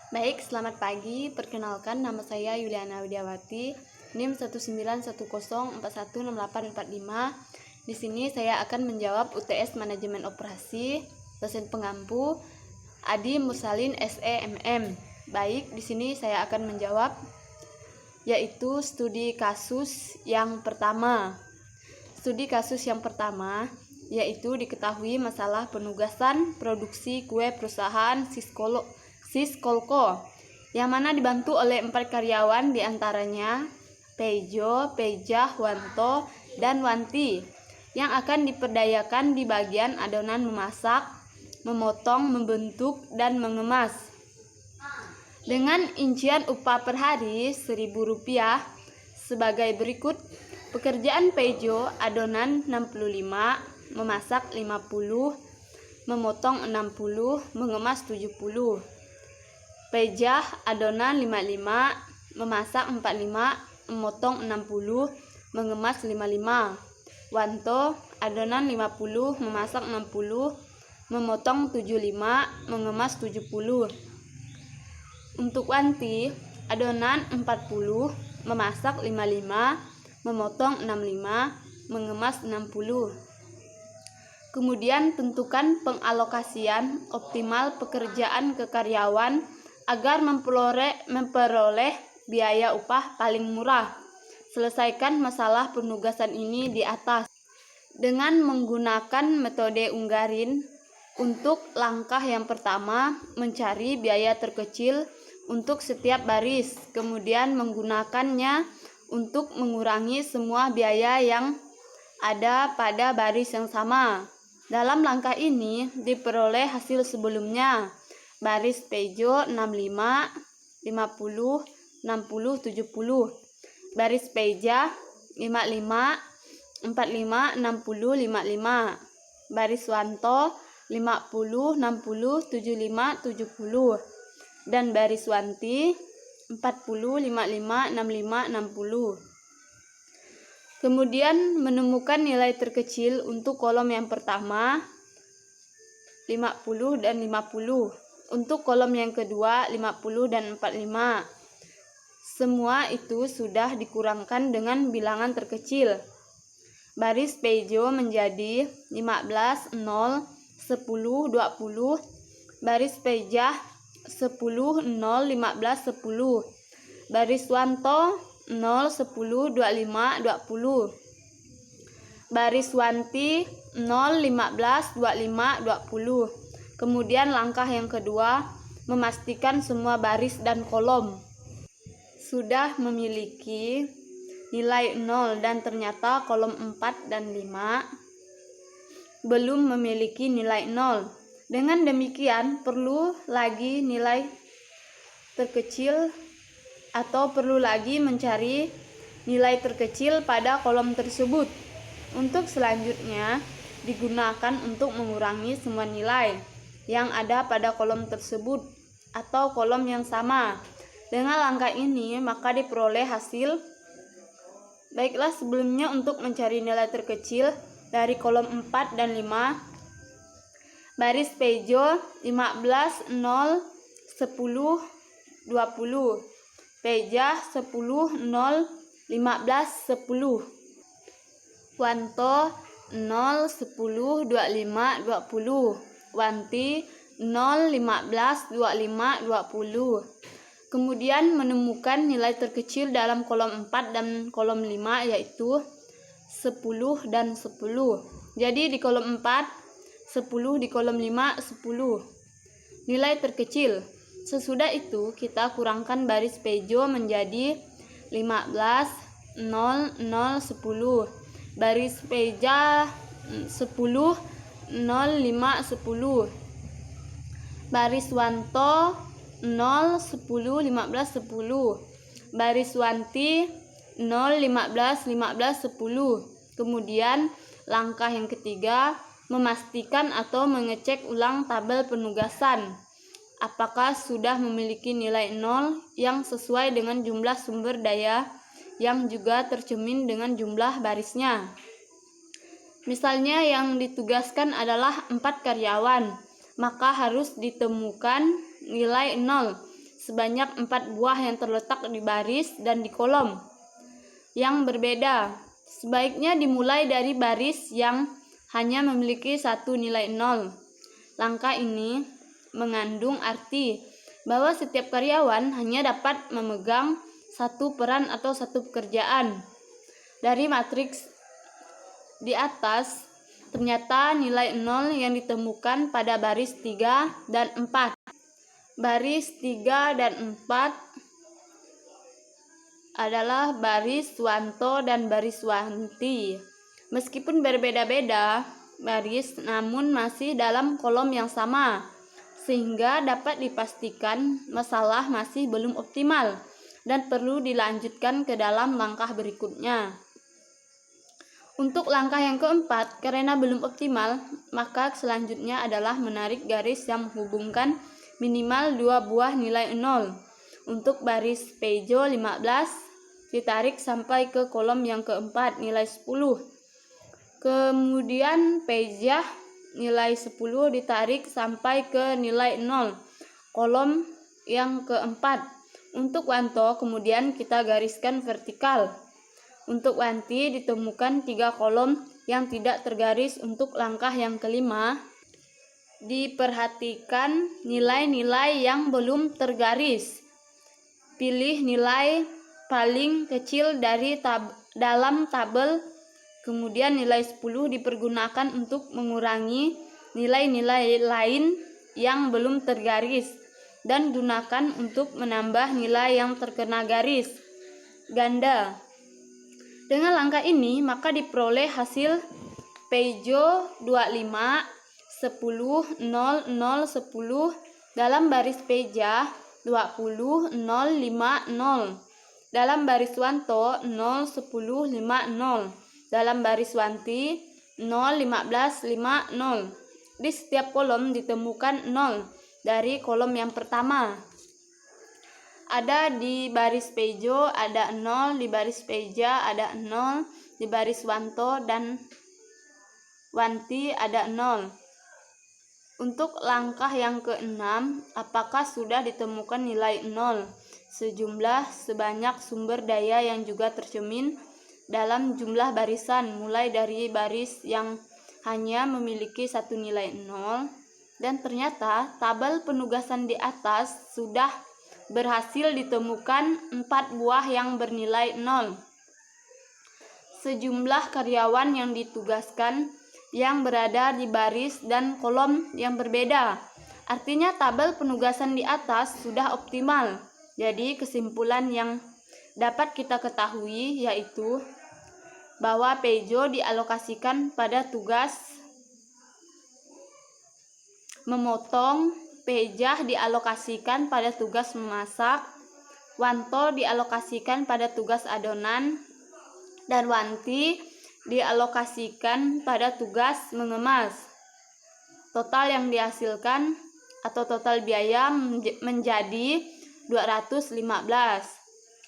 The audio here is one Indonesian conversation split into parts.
Baik, selamat pagi. Perkenalkan, nama saya Yuliana Widiawati, NIM 19010416845. Di sini saya akan menjawab UTS Manajemen Operasi, dosen pengampu Adi Mursalin SEMM. Baik, di sini saya akan menjawab yaitu studi kasus yang pertama. Studi kasus yang pertama yaitu diketahui masalah penugasan produksi kue perusahaan Siskolko, yang mana dibantu oleh 4 karyawan, diantaranya Pejo, Pejah, Wanto, dan Wanti, yang akan diperdayakan di bagian adonan memasak, memotong, membentuk, dan mengemas. Dengan incian upah per hari Rp1.000 sebagai berikut. Pekerjaan Pejo, adonan 65, memasak 50, memotong 60, mengemas 70. Pejah, adonan 55, memasak 45, memotong 60, mengemas 55. Wanto, adonan 50, memasak 60, memotong 75, mengemas 70. Untuk Wanti, adonan 40, memasak 55, memotong 65, mengemas 60. Kemudian tentukan pengalokasian optimal pekerjaan ke karyawan agar memperoleh biaya upah paling murah. Selesaikan masalah penugasan ini di atas dengan menggunakan metode Unggarin. Untuk langkah yang pertama, mencari biaya terkecil untuk setiap baris, kemudian menggunakannya untuk mengurangi semua biaya yang ada pada baris yang sama. Dalam langkah ini diperoleh hasil sebelumnya. Baris Pejo 65, 50, 60, 70. Baris Pejah 55, 45, 60, 55. Baris Wanto 50, 60, 75, 70. Dan baris Wanti 40, 55, 65, 60. Kemudian menemukan nilai terkecil untuk kolom yang pertama 50 dan 50. Untuk kolom yang kedua 50 dan 45. Semua itu sudah dikurangkan dengan bilangan terkecil. Baris Pejo menjadi 15, 0, 10, 20. Baris Pejah 10, 0, 15, 10. Baris Wanto 0, 10, 25, 20. Baris Wanti 0, 15, 25, 20. Kemudian langkah yang kedua, memastikan semua baris dan kolom sudah memiliki nilai 0 dan ternyata kolom 4 dan 5 belum memiliki nilai 0. Dengan demikian perlu lagi nilai terkecil atau perlu lagi mencari nilai terkecil pada kolom tersebut. Untuk selanjutnya digunakan untuk mengurangi semua nilai yang ada pada kolom tersebut atau kolom yang sama. Dengan langkah ini maka diperoleh hasil. Baiklah, sebelumnya untuk mencari nilai terkecil dari kolom 4 dan 5, baris Pejo 15, 0, 10, 20. Pejah 10, 0, 15, 10. Wanto 0, 10, 25, 20. Wanti 0, 15, 25, 20. Kemudian menemukan nilai terkecil dalam kolom 4 dan kolom 5 yaitu 10 dan 10. Jadi di kolom 4 10, di kolom 5 10. Nilai terkecil. Sesudah itu kita kurangkan baris Pejo menjadi 15, 0, 0, 10. Baris Pejah 10, 0, 5, 10. Baris Wanto 0, 10, 15, 10. Baris Wanti 0, 15, 15, 10. Kemudian langkah yang ketiga, memastikan atau mengecek ulang tabel penugasan. Apakah sudah memiliki nilai 0 yang sesuai dengan jumlah sumber daya yang juga tercermin dengan jumlah barisnya. Misalnya yang ditugaskan adalah 4 karyawan, maka harus ditemukan nilai 0 sebanyak 4 buah yang terletak di baris dan di kolom yang berbeda. Sebaiknya dimulai dari baris yang hanya memiliki satu nilai 0. Langkah ini mengandung arti bahwa setiap karyawan hanya dapat memegang satu peran atau satu pekerjaan. Dari matriks di atas, ternyata nilai 0 yang ditemukan pada baris 3 dan 4. Baris 3 dan 4 adalah baris Suwanto dan baris Wanti. Meskipun berbeda-beda baris, namun masih dalam kolom yang sama, sehingga dapat dipastikan masalah masih belum optimal dan perlu dilanjutkan ke dalam langkah berikutnya. Untuk langkah yang keempat, karena belum optimal, maka selanjutnya adalah menarik garis yang menghubungkan minimal 2 buah nilai 0. Untuk baris Peugeot 15 ditarik sampai ke kolom yang keempat nilai 10. Kemudian Peugeot nilai 10 ditarik sampai ke nilai 0, kolom yang keempat. Untuk Wanto kemudian kita gariskan vertikal. Untuk Wanti ditemukan 3 kolom yang tidak tergaris. Untuk langkah yang kelima, diperhatikan nilai-nilai yang belum tergaris. Pilih nilai paling kecil dari dalam tabel, kemudian nilai 10 dipergunakan untuk mengurangi nilai-nilai lain yang belum tergaris dan gunakan untuk menambah nilai yang terkena garis ganda. Dengan langkah ini, maka diperoleh hasil Peugeot 25 10 0 0 10 dalam baris Peugeot 20 0 5 0 dalam baris Wanto 0 10 5 0 dalam baris Wanti 0 15 5 0. Di setiap kolom ditemukan 0 dari kolom yang pertama. Ada di baris Peugeot ada 0, di baris Peugeot ada 0, di baris Wanto dan Wanti ada 0. Untuk langkah yang keenam, apakah sudah ditemukan nilai 0 sejumlah sebanyak sumber daya yang juga tercermin dalam jumlah barisan, mulai dari baris yang hanya memiliki satu nilai 0, dan ternyata tabel penugasan di atas sudah berhasil ditemukan 4 buah yang bernilai 0. Sejumlah karyawan yang ditugaskan yang berada di baris dan kolom yang berbeda. Artinya tabel penugasan di atas sudah optimal. Jadi kesimpulan yang dapat kita ketahui yaitu bahwa Peugeot dialokasikan pada tugas memotong, Peugeot dialokasikan pada tugas memasak, Wanto dialokasikan pada tugas adonan, dan Wanti dialokasikan pada tugas mengemas. Total yang dihasilkan atau total biaya menjadi 215.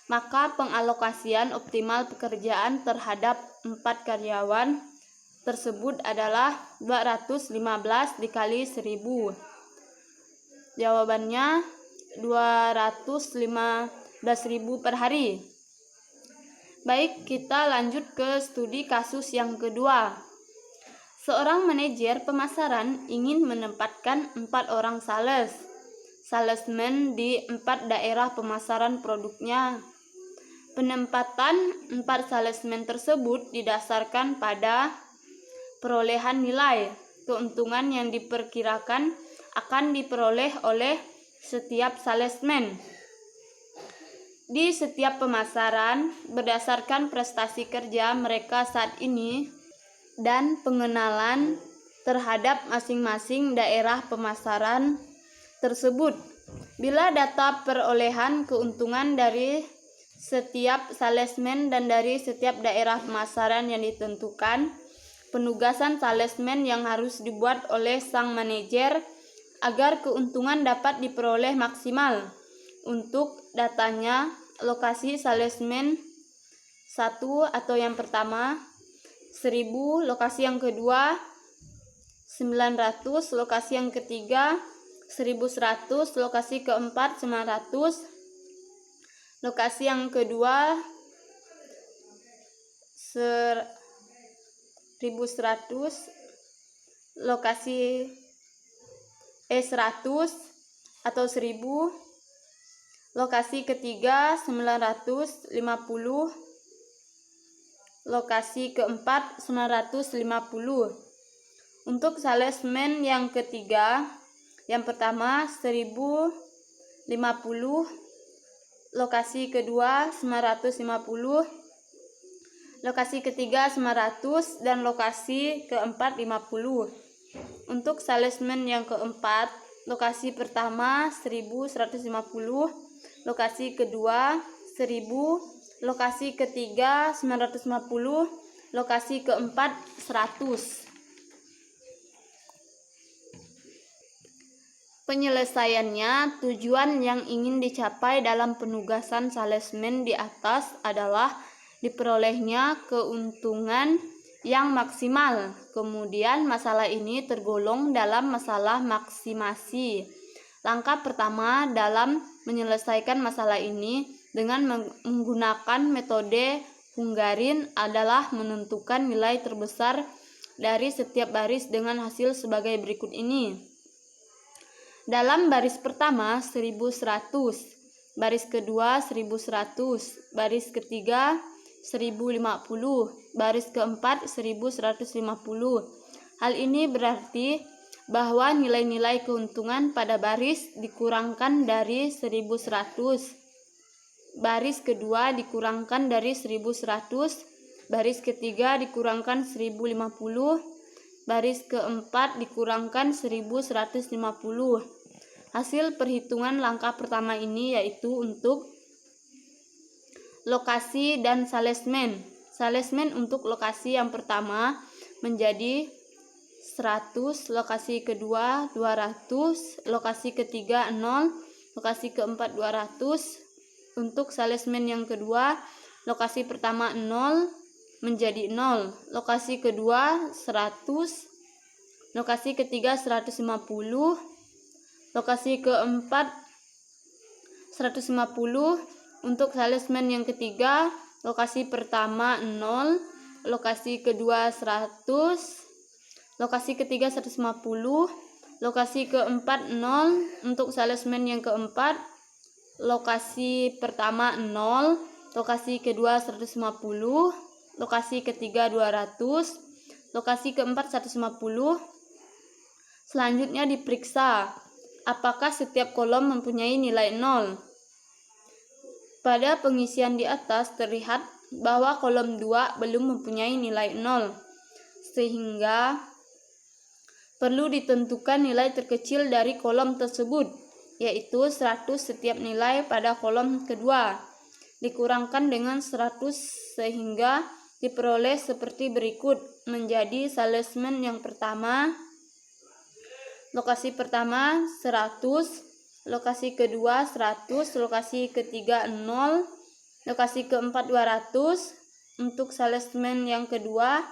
Maka pengalokasian optimal pekerjaan terhadap 4 karyawan tersebut adalah 215 dikali 1000. Jawabannya 215.000 per hari. Baik, kita lanjut ke studi kasus yang kedua. Seorang manajer pemasaran ingin menempatkan 4 orang salesman di 4 daerah pemasaran produknya. Penempatan 4 salesman tersebut didasarkan pada perolehan nilai keuntungan yang diperkirakan akan diperoleh oleh setiap salesman di setiap pemasaran berdasarkan prestasi kerja mereka saat ini dan pengenalan terhadap masing-masing daerah pemasaran tersebut. Bila data perolehan keuntungan dari setiap salesman dan dari setiap daerah pemasaran yang ditentukan, penugasan salesman yang harus dibuat oleh sang manajer agar keuntungan dapat diperoleh maksimal. Untuk datanya, lokasi salesman 1 atau yang pertama 1000, lokasi yang kedua 900, lokasi yang ketiga 1100, lokasi keempat 900, lokasi yang kedua 1100, lokasi 100 atau 1000, lokasi ketiga 950, lokasi keempat 950. Untuk salesman yang ketiga, yang pertama 1050, lokasi kedua 950, lokasi ketiga 900, dan lokasi keempat 50. Untuk salesman yang keempat, lokasi pertama 1150, lokasi kedua 1000, lokasi ketiga 950, lokasi keempat 100. Penyelesaiannya, tujuan yang ingin dicapai dalam penugasan salesman di atas adalah diperolehnya keuntungan yang maksimal. Kemudian masalah ini tergolong dalam masalah maksimasi. Langkah pertama dalam menyelesaikan masalah ini dengan menggunakan metode Hungarin adalah menentukan nilai terbesar dari setiap baris dengan hasil sebagai berikut ini. Dalam baris pertama 1100, baris kedua 1100, baris ketiga 1050, baris keempat 1150. Hal ini berarti bahwa nilai-nilai keuntungan pada baris dikurangkan dari 1100, baris kedua dikurangkan dari 1100, baris ketiga dikurangkan 1050, baris keempat dikurangkan 1150. Hasil perhitungan langkah pertama ini yaitu untuk lokasi dan salesman. Salesman untuk lokasi yang pertama menjadi 100, lokasi kedua 200, lokasi ketiga 0, lokasi keempat 200. Untuk salesman yang kedua, lokasi pertama 0 menjadi 0, lokasi kedua 100, lokasi ketiga 150, lokasi keempat 150. Untuk salesman yang ketiga, lokasi pertama 0, lokasi kedua 100, lokasi ketiga 150, lokasi keempat 0. Untuk salesman yang keempat, lokasi pertama 0, lokasi kedua 150, lokasi ketiga 200, lokasi keempat 150. Selanjutnya diperiksa apakah setiap kolom mempunyai nilai 0. Pada pengisian di atas terlihat bahwa kolom 2 belum mempunyai nilai 0, sehingga perlu ditentukan nilai terkecil dari kolom tersebut, yaitu 100 setiap nilai pada kolom kedua, dikurangkan dengan 100 sehingga diperoleh seperti berikut. Menjadi salesman yang pertama, lokasi pertama 100, lokasi kedua 100, lokasi ketiga 0, lokasi keempat 200. Untuk salesman yang kedua,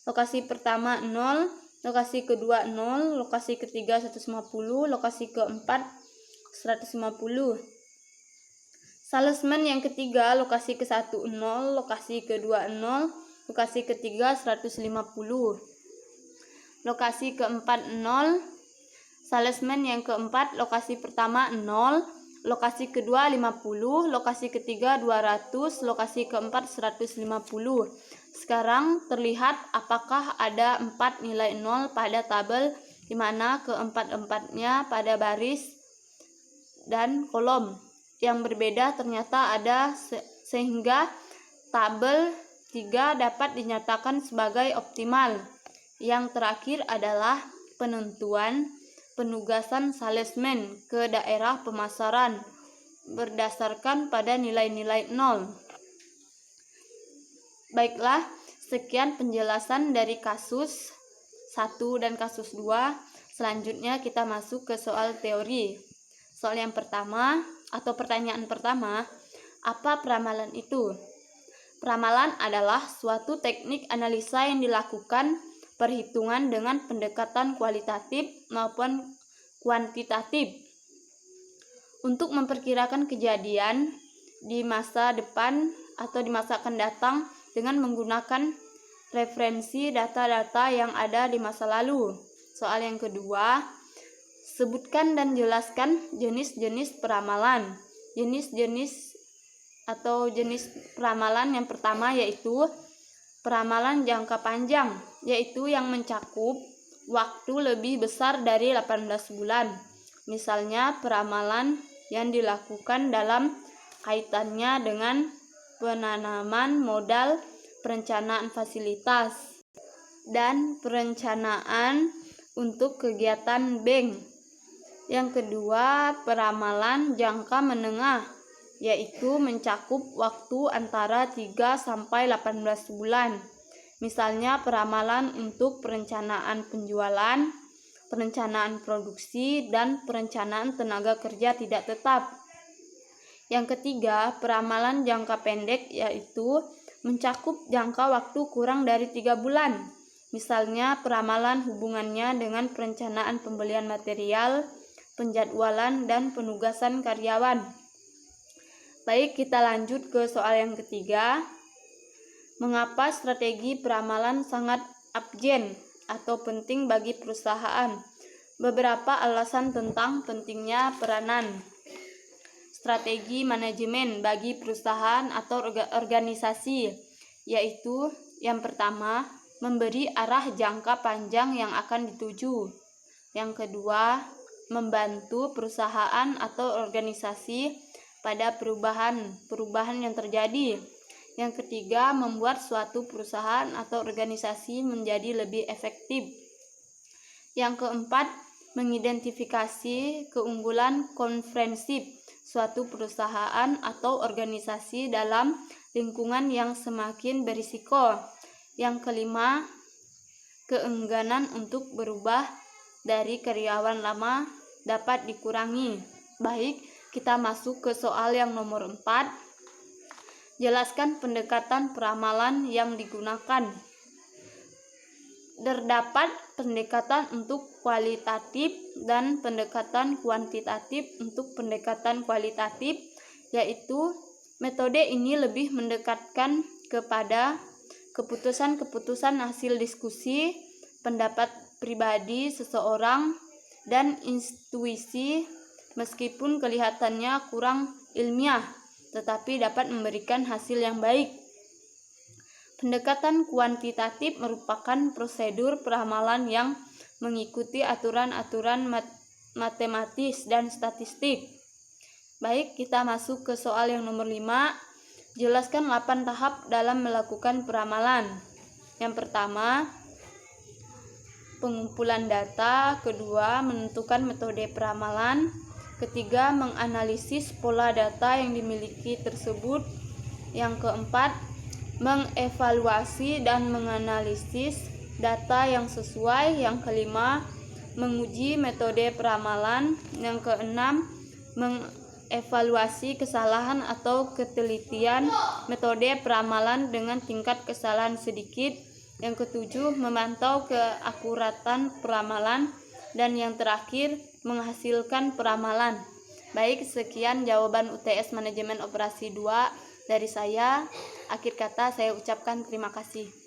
lokasi pertama 0, lokasi kedua 0, lokasi ketiga 150, lokasi keempat 150. Salesman yang ketiga, lokasi ke-1 0, lokasi kedua 0, lokasi ketiga 150, lokasi keempat 0. Salesman yang keempat, lokasi pertama 0, lokasi kedua 50, lokasi ketiga 200, lokasi keempat 150. Sekarang terlihat apakah ada 4 nilai 0 pada tabel, di mana keempat-empatnya pada baris dan kolom yang berbeda ternyata ada, sehingga tabel 3 dapat dinyatakan sebagai optimal. Yang terakhir adalah penentuan penugasan salesman ke daerah pemasaran berdasarkan pada nilai-nilai 0. Baiklah, sekian penjelasan dari kasus 1 dan kasus 2. Selanjutnya kita masuk ke soal teori. Soal yang pertama atau pertanyaan pertama, apa peramalan itu? Peramalan adalah suatu teknik analisa yang dilakukan perhitungan dengan pendekatan kualitatif maupun kuantitatif. Untuk memperkirakan kejadian di masa depan atau di masa akan datang dengan menggunakan referensi data-data yang ada di masa lalu. Soal yang kedua, sebutkan dan jelaskan jenis-jenis peramalan. Jenis-jenis atau jenis peramalan yang pertama yaitu peramalan jangka panjang, yaitu yang mencakup waktu lebih besar dari 18 bulan. Misalnya peramalan yang dilakukan dalam kaitannya dengan penanaman modal, perencanaan fasilitas, dan perencanaan untuk kegiatan bank. Yang kedua, peramalan jangka menengah, yaitu mencakup waktu antara 3 sampai 18 bulan. Misalnya peramalan untuk perencanaan penjualan, perencanaan produksi, dan perencanaan tenaga kerja tidak tetap. Yang ketiga, peramalan jangka pendek, yaitu mencakup jangka waktu kurang dari 3 bulan. Misalnya peramalan hubungannya dengan perencanaan pembelian material, penjadwalan, dan penugasan karyawan. Baik, kita lanjut ke soal yang ketiga. Mengapa strategi peramalan sangat absen atau penting bagi perusahaan? Beberapa alasan tentang pentingnya peranan strategi manajemen bagi perusahaan atau organisasi, yaitu yang pertama, memberi arah jangka panjang yang akan dituju. Yang kedua, membantu perusahaan atau organisasi pada perubahan yang terjadi. Yang ketiga, membuat suatu perusahaan atau organisasi menjadi lebih efektif. Yang keempat, mengidentifikasi keunggulan komprehensif suatu perusahaan atau organisasi dalam lingkungan yang semakin berisiko. Yang kelima, keengganan untuk berubah dari karyawan lama dapat dikurangi. Baik, kita masuk ke soal yang nomor 4. Jelaskan pendekatan peramalan yang digunakan. Terdapat pendekatan untuk kualitatif dan pendekatan kuantitatif. Untuk pendekatan kualitatif, yaitu metode ini lebih mendekatkan kepada keputusan-keputusan hasil diskusi, pendapat pribadi seseorang, dan intuisi, meskipun kelihatannya kurang ilmiah, tetapi dapat memberikan hasil yang baik. Pendekatan kuantitatif merupakan prosedur peramalan yang mengikuti aturan-aturan matematis dan statistik. Baik, kita masuk ke soal yang nomor 5. Jelaskan 8 tahap dalam melakukan peramalan. Yang pertama, pengumpulan data. Kedua, menentukan metode peramalan. Ketiga, menganalisis pola data yang dimiliki tersebut. Yang keempat, mengevaluasi dan menganalisis data yang sesuai. Yang kelima, menguji metode peramalan. Yang keenam, mengevaluasi kesalahan atau ketelitian metode peramalan dengan tingkat kesalahan sedikit. Yang ketujuh, memantau keakuratan peramalan. Dan yang terakhir, menghasilkan peramalan. Baik, sekian jawaban UTS Manajemen Operasi 2 dari saya. Akhir kata saya ucapkan terima kasih.